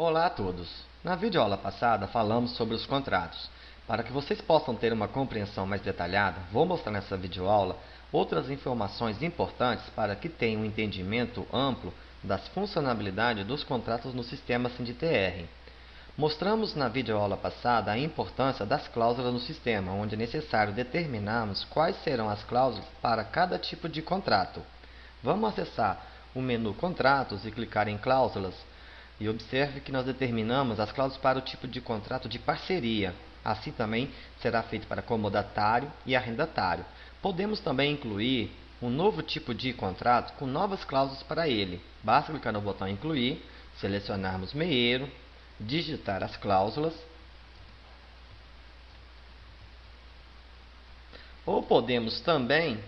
Olá a todos! Na videoaula passada falamos sobre os contratos. Para que vocês possam ter uma compreensão mais detalhada, vou mostrar nessa videoaula outras informações importantes para que tenham um entendimento amplo das funcionalidades dos contratos no sistema SINDTR. Mostramos na videoaula passada a importância das cláusulas no sistema, onde é necessário determinarmos quais serão as cláusulas para cada tipo de contrato. Vamos acessar o menu Contratos e clicar em Cláusulas. E observe que nós determinamos as cláusulas para o tipo de contrato de parceria. Assim também será feito para comodatário e arrendatário. Podemos também incluir um novo tipo de contrato com novas cláusulas para ele. Basta clicar no botão Incluir, selecionarmos Meeiro, digitar as cláusulas. Ou podemos também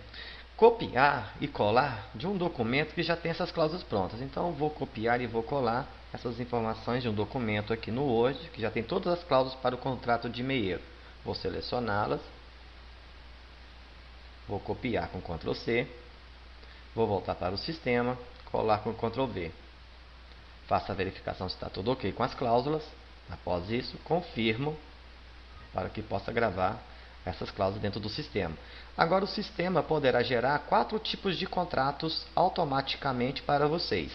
copiar e colar de um documento que já tem essas cláusulas prontas. Então, vou copiar e vou colar essas informações de um documento aqui no Word, que já tem todas as cláusulas para o contrato de Meeiro. Vou selecioná-las, vou copiar com Ctrl C, vou voltar para o sistema, colar com Ctrl V. Faço a verificação se está tudo ok com as cláusulas. Após isso, confirmo para que possa gravar essas cláusulas dentro do sistema. Agora o sistema poderá gerar 4 tipos de contratos automaticamente para vocês.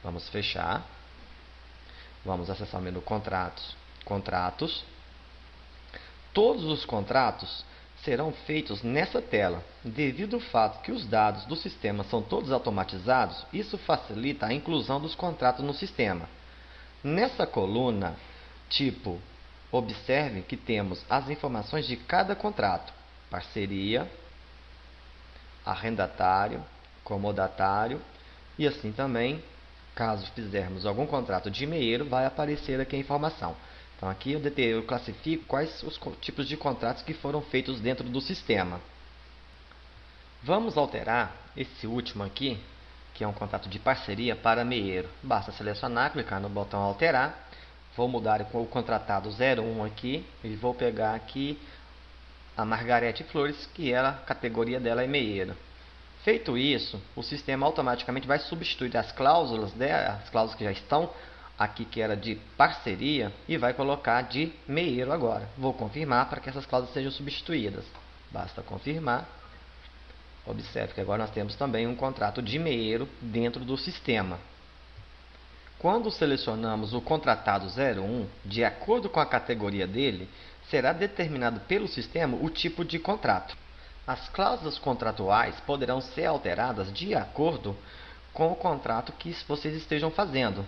Vamos fechar. Vamos acessar o menu Contratos. Contratos. Todos os contratos serão feitos nessa tela. Devido ao fato que os dados do sistema são todos automatizados, isso facilita a inclusão dos contratos no sistema. Nessa coluna Tipo, observe que temos as informações de cada contrato: parceria, arrendatário, comodatário e assim também, caso fizermos algum contrato de Meeiro, vai aparecer aqui a informação. Então aqui eu classifico quais os tipos de contratos que foram feitos dentro do sistema. Vamos alterar esse último aqui, que é um contrato de parceria para Meeiro. Basta selecionar, clicar no botão Alterar. Vou mudar o contratado 01 aqui e vou pegar aqui a Margarete Flores, que a categoria dela é Meeiro. Feito isso, o sistema automaticamente vai substituir as cláusulas que já estão aqui, que era de parceria, e vai colocar de Meeiro agora. Vou confirmar para que essas cláusulas sejam substituídas. Basta confirmar. Observe que agora nós temos também um contrato de Meeiro dentro do sistema. Quando selecionamos o contratado 01, de acordo com a categoria dele, será determinado pelo sistema o tipo de contrato. As cláusulas contratuais poderão ser alteradas de acordo com o contrato que vocês estejam fazendo.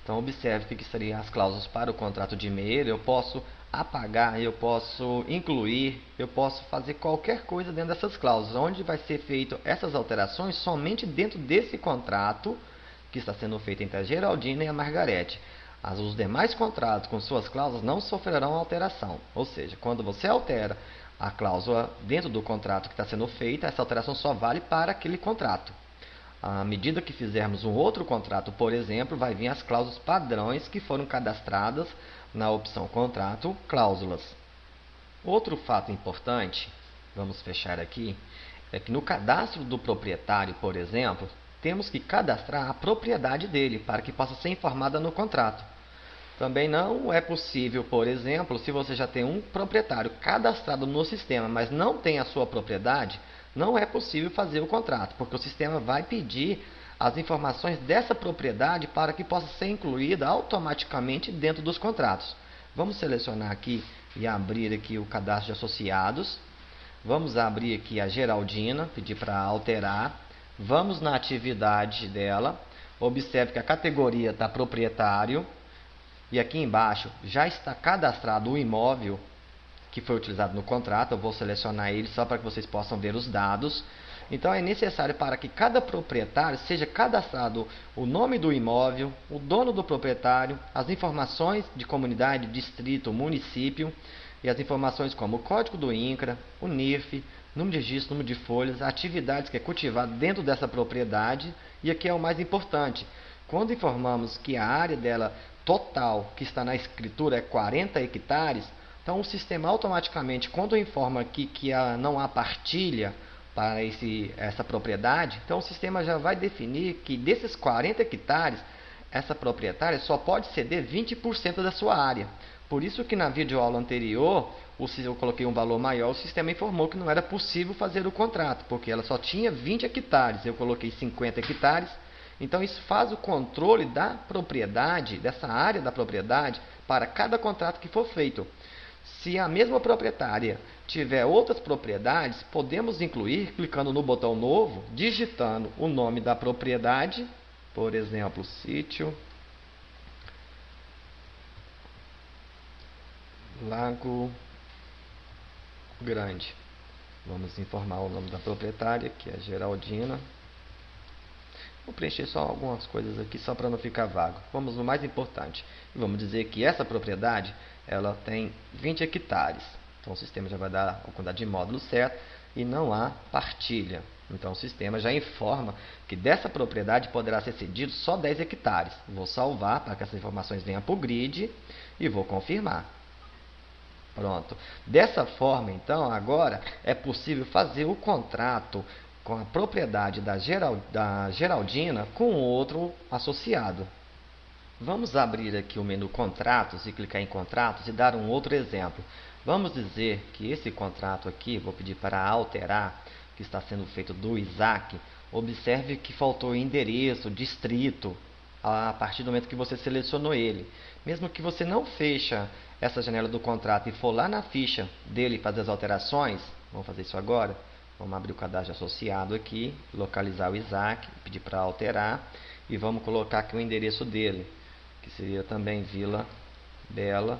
Então, observe que seriam as cláusulas para o contrato de Meeiro. Eu posso apagar, eu posso incluir, eu posso fazer qualquer coisa dentro dessas cláusulas, onde vai ser feito essas alterações somente dentro desse contrato que está sendo feito entre a Geraldina e a Margarete. Os demais contratos com suas cláusulas não sofrerão alteração. Ou seja, quando você altera a cláusula dentro do contrato que está sendo feita, essa alteração só vale para aquele contrato. À medida que fizermos um outro contrato, por exemplo, vai vir as cláusulas padrões que foram cadastradas na opção Contrato, Cláusulas. Outro fato importante, vamos fechar aqui, é que no cadastro do proprietário, por exemplo, temos que cadastrar a propriedade dele para que possa ser informada no contrato. Também não é possível, por exemplo, se você já tem um proprietário cadastrado no sistema, mas não tem a sua propriedade, não é possível fazer o contrato, porque o sistema vai pedir as informações dessa propriedade para que possa ser incluída automaticamente dentro dos contratos. Vamos selecionar aqui e abrir aqui o cadastro de associados. Vamos abrir aqui a Geraldina, pedir para alterar. Vamos na atividade dela. Observe que a categoria está proprietário. E aqui embaixo já está cadastrado o imóvel que foi utilizado no contrato. Eu vou selecionar ele só para que vocês possam ver os dados. Então é necessário para que cada proprietário seja cadastrado o nome do imóvel, o dono do proprietário, as informações de comunidade, distrito, município e as informações como o código do INCRA, o NIF, número de registro, número de folhas, atividades que é cultivada dentro dessa propriedade. E aqui é o mais importante: quando informamos que a área dela total que está na escritura é 40 hectares, então o sistema automaticamente, quando informa aqui que não há partilha para essa propriedade, então o sistema já vai definir que desses 40 hectares essa proprietária só pode ceder 20% da sua área. Por isso que na videoaula anterior, eu coloquei um valor maior, o sistema informou que não era possível fazer o contrato, porque ela só tinha 20 hectares, eu coloquei 50 hectares. Então isso faz o controle da propriedade, dessa área da propriedade, para cada contrato que for feito. Se a mesma proprietária tiver outras propriedades, podemos incluir clicando no botão novo, digitando o nome da propriedade, por exemplo, sítio Lago Grande. Vamos informar o nome da proprietária, que é Geraldina. Vou preencher só algumas coisas aqui, só para não ficar vago. Vamos no mais importante. E vamos dizer que essa propriedade, ela tem 20 hectares. Então o sistema já vai dar a quantidade de módulos certo e não há partilha. Então o sistema já informa que dessa propriedade poderá ser cedido só 10 hectares. Vou salvar para que essas informações venham para o grid e vou confirmar. Pronto. Dessa forma, então, agora é possível fazer o contrato com a propriedade da Geraldina com outro associado. Vamos abrir aqui o menu Contratos e clicar em Contratos e dar um outro exemplo. Vamos dizer que esse contrato aqui, vou pedir para alterar, que está sendo feito do Isaac. Observe que faltou endereço, distrito, a partir do momento que você selecionou ele. Mesmo que você não feche essa janela do contrato e for lá na ficha dele fazer as alterações, vamos fazer isso agora. Vamos abrir o cadastro associado aqui, localizar o Isaac, pedir para alterar e vamos colocar aqui o endereço dele, que seria também Vila Bela,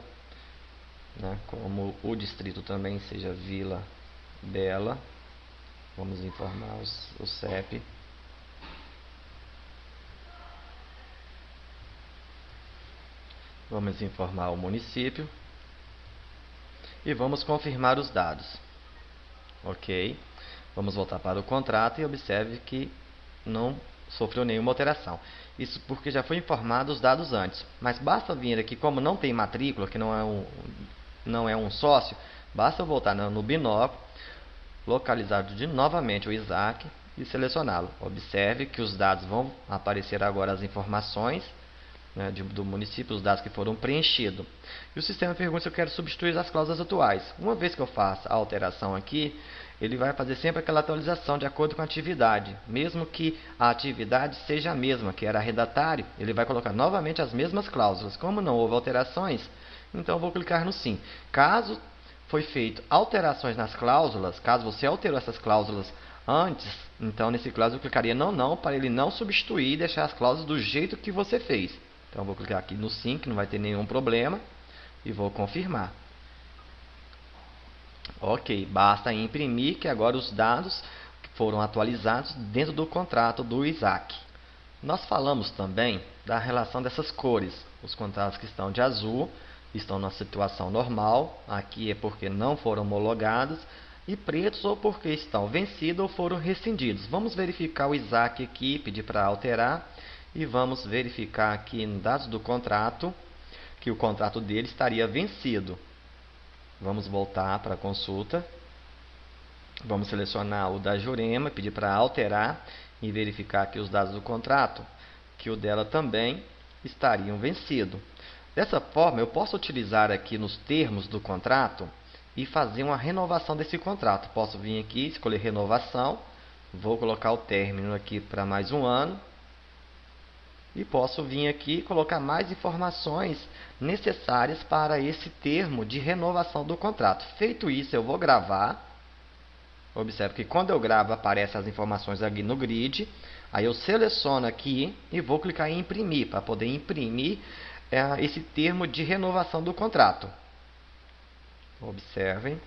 né? Como o distrito também seja Vila Bela. Vamos informar o CEP. Vamos informar o município e vamos confirmar os dados. Ok. Vamos voltar para o contrato e observe que não sofreu nenhuma alteração. Isso porque já foi informado os dados antes. Mas basta vir aqui, como não tem matrícula, que não é um sócio, basta voltar no binóculo, localizar novamente o Isaac e selecioná-lo. Observe que os dados vão aparecer agora, as informações, né, do município, os dados que foram preenchidos. E o sistema pergunta se eu quero substituir as cláusulas atuais. Uma vez que eu faça a alteração aqui, ele vai fazer sempre aquela atualização de acordo com a atividade. Mesmo que a atividade seja a mesma, que era arrendatário, ele vai colocar novamente as mesmas cláusulas. Como não houve alterações, então eu vou clicar no sim. Caso foi feito alterações nas cláusulas, caso você alterou essas cláusulas antes, então nesse caso eu clicaria não, para ele não substituir e deixar as cláusulas do jeito que você fez. Então eu vou clicar aqui no sim, que não vai ter nenhum problema, e vou confirmar. Ok, basta imprimir que agora os dados foram atualizados dentro do contrato do Isaac. Nós falamos também da relação dessas cores. Os contratos que estão de azul estão na situação normal, aqui é porque não foram homologados, e pretos ou porque estão vencidos ou foram rescindidos. Vamos verificar o Isaac aqui, pedir para alterar, e vamos verificar aqui nos dados do contrato, que o contrato dele estaria vencido. Vamos voltar para a consulta. Vamos selecionar o da Jurema, pedir para alterar e verificar aqui os dados do contrato, que o dela também estariam vencido. Dessa forma, eu posso utilizar aqui nos termos do contrato e fazer uma renovação desse contrato. Posso vir aqui, escolher renovação, vou colocar o término aqui para mais um ano. E posso vir aqui e colocar mais informações necessárias para esse termo de renovação do contrato. Feito isso, eu vou gravar. Observe que quando eu gravo, aparecem as informações aqui no grid. Aí eu seleciono aqui e vou clicar em imprimir, para poder imprimir esse termo de renovação do contrato. Observem.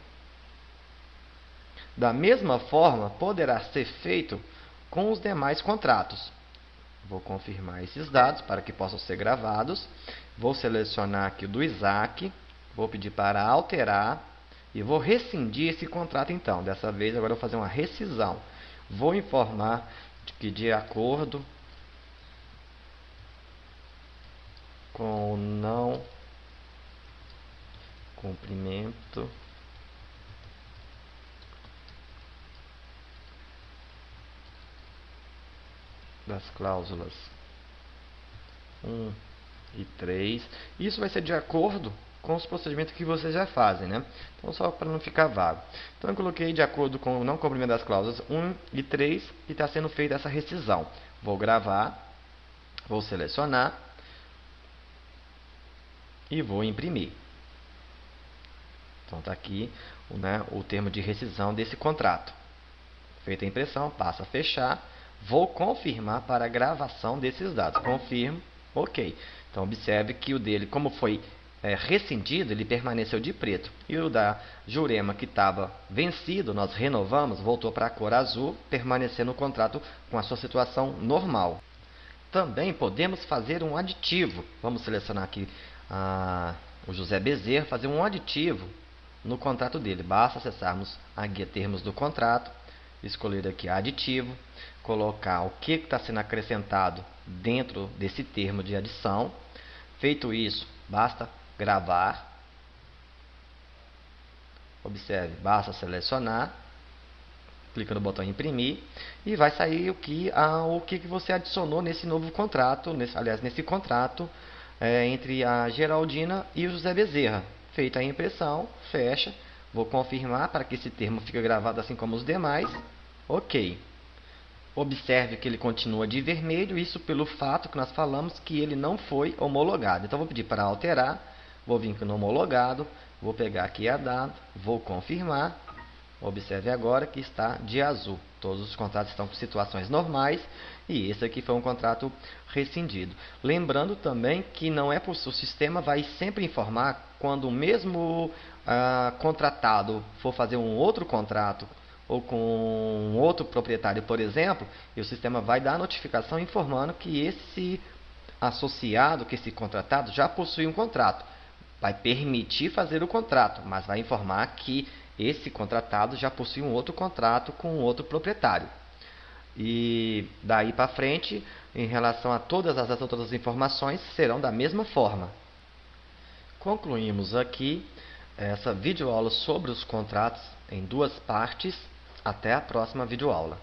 Da mesma forma, poderá ser feito com os demais contratos. Vou confirmar esses dados para que possam ser gravados. Vou selecionar aqui o do Isaac. Vou pedir para alterar. E vou rescindir esse contrato então. Dessa vez agora eu vou fazer uma rescisão. Vou informar que de acordo com o não cumprimento das cláusulas 1 e 3. Isso vai ser de acordo com os procedimentos que vocês já fazem, né? Então, só para não ficar vago. Então, eu coloquei de acordo com o não cumprimento das cláusulas 1 e 3 e está sendo feita essa rescisão. Vou gravar, vou selecionar e vou imprimir. Então, está aqui, né, o termo de rescisão desse contrato. Feita a impressão, passo a fechar. Vou confirmar para a gravação desses dados. Confirmo, ok. Então, observe que o dele, como foi rescindido, ele permaneceu de preto. E o da Jurema, que estava vencido, nós renovamos, voltou para a cor azul, permanecendo o contrato com a sua situação normal. Também podemos fazer um aditivo. Vamos selecionar aqui o José Bezerra, fazer um aditivo no contrato dele. Basta acessarmos a guia termos do contrato, escolher aqui aditivo, colocar o que está sendo acrescentado dentro desse termo de adição. Feito isso, basta gravar. Observe, basta selecionar, clica no botão imprimir e vai sair o que você adicionou nesse novo contrato, nesse contrato entre a Geraldina e o José Bezerra. Feita a impressão, fecha. Vou confirmar para que esse termo fique gravado assim como os demais. Ok. Observe que ele continua de vermelho, isso pelo fato que nós falamos que ele não foi homologado. Então, vou pedir para alterar, vou vir aqui no homologado, vou pegar aqui a data, vou confirmar. Observe agora que está de azul. Todos os contratos estão com situações normais e esse aqui foi um contrato rescindido. Lembrando também que não é o sistema vai sempre informar quando o mesmo contratado for fazer um outro contrato ou com um outro proprietário, por exemplo, e o sistema vai dar a notificação informando que esse associado, que esse contratado já possui um contrato. Vai permitir fazer o contrato, mas vai informar que esse contratado já possui um outro contrato com um outro proprietário. E daí para frente, em relação a todas as outras informações, serão da mesma forma. Concluímos aqui essa videoaula sobre os contratos em duas partes. Até a próxima videoaula.